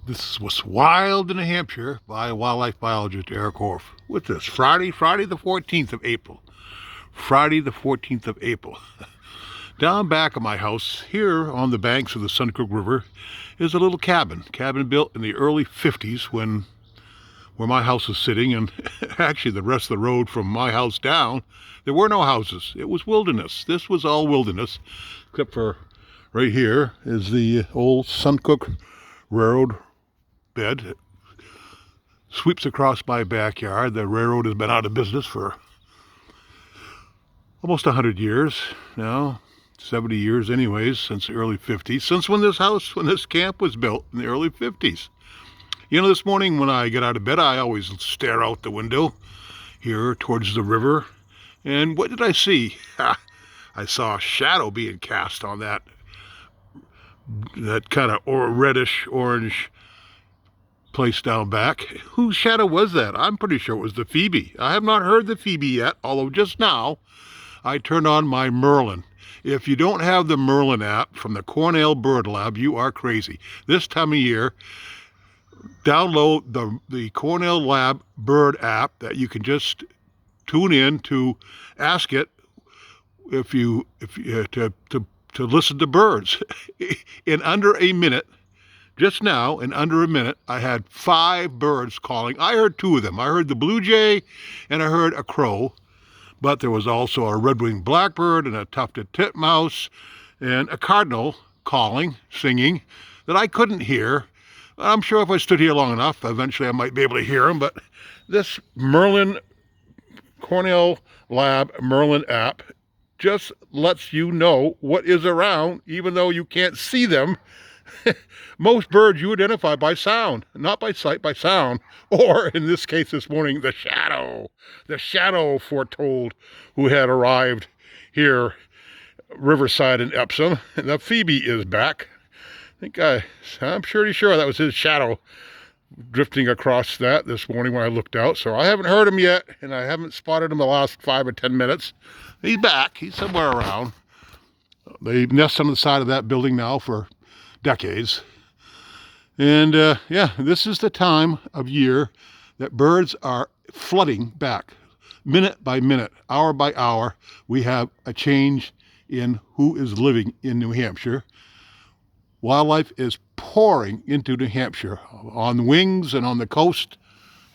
This is What's Wild in New Hampshire by wildlife biologist Eric Orff. What's this? Friday the 14th of April. Friday the 14th of April. Down back of my house, here on the banks of the Suncrook River, is a little cabin. Cabin built in the early 50s where my house is sitting, and actually the rest of the road from my house down, there were no houses. It was wilderness. This was all wilderness, except for right here is the old Suncrook Railroad bed. It sweeps across my backyard. The railroad has been out of business for almost 100 years now, 70 years anyways, since the early 50s, since when this camp was built in the early 50s. You know, this morning when I get out of bed, I always stare out the window here towards the river. And what did I see? I saw a shadow being cast on that kind of reddish orange place down back. Whose shadow was that? I'm pretty sure it was the Phoebe. I have not heard the Phoebe yet, although just now I turned on my Merlin. If you don't have the Merlin app from the Cornell Bird Lab, you are crazy. This time of year, download the Cornell Lab Bird app that you can just tune in to ask it to listen to birds. In under a minute, just now, in under a minute, I had 5 birds calling. I heard 2 of them. I heard the blue jay and I heard a crow, but there was also a red-winged blackbird and a tufted titmouse and a cardinal calling, singing, that I couldn't hear. I'm sure if I stood here long enough, eventually I might be able to hear them, but this Cornell Lab Merlin app just lets you know what is around, even though you can't see them. Most birds you identify by sound, not by sight, by sound. Or, in this case this morning, the shadow foretold who had arrived here, Riverside in Epsom. The Phoebe is back. I'm pretty sure that was his shadow drifting across that this morning when I looked out. So I haven't heard him yet, and I haven't spotted him the last 5 or 10 minutes. He's back. He's somewhere around. They nest on the side of that building now for decades. And yeah, this is the time of year that birds are flooding back. Minute by minute, hour by hour, we have a change in who is living in New Hampshire. Wildlife is pouring into New Hampshire on wings and on the coast,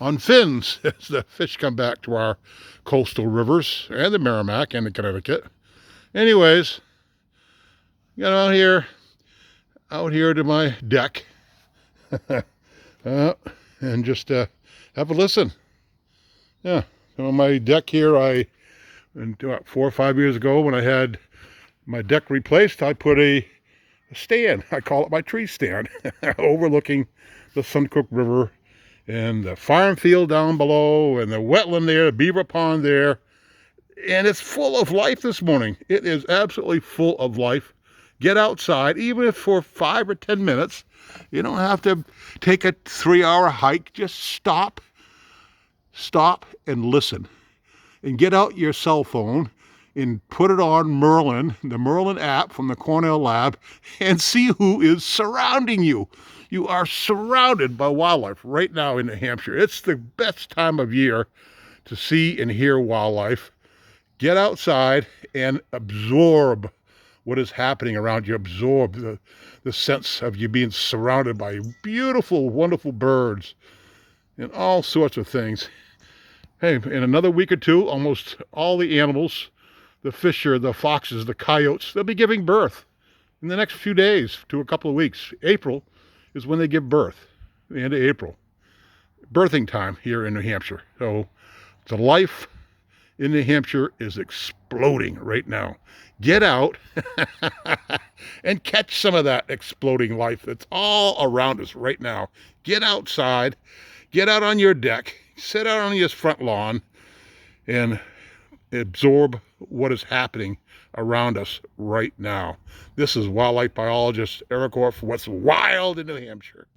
on fins, as the fish come back to our coastal rivers and the Merrimack and the Connecticut. Anyways, get out here to my deck and just have a listen. Yeah, so on my deck here, about 4 or 5 years ago when I had my deck replaced, I put a stand. I call it my tree stand, overlooking the Suncrook River and the farm field down below and the wetland there, the beaver pond there. And it's full of life this morning. It is absolutely full of life. Get outside, even if for 5 or 10 minutes. You don't have to take a 3-hour hike. Just stop and listen. And get out your cell phone and put it on Merlin, the Merlin app from the Cornell Lab, and see who is surrounding you. You are surrounded by wildlife right now in New Hampshire. It's the best time of year to see and hear wildlife. Get outside and absorb what is happening around you. Absorb the sense of you being surrounded by beautiful, wonderful birds and all sorts of things. Hey, in another week or two, almost all the animals, the fisher, the foxes, the coyotes, they'll be giving birth in the next few days to a couple of weeks. April is when they give birth, the end of April. Birthing time here in New Hampshire. So the life in New Hampshire is exploding right now. Get out and catch some of that exploding life that's all around us right now. Get outside, get out on your deck, sit out on your front lawn, and absorb what is happening around us right now. This is wildlife biologist Eric Orff for What's Wild in New Hampshire.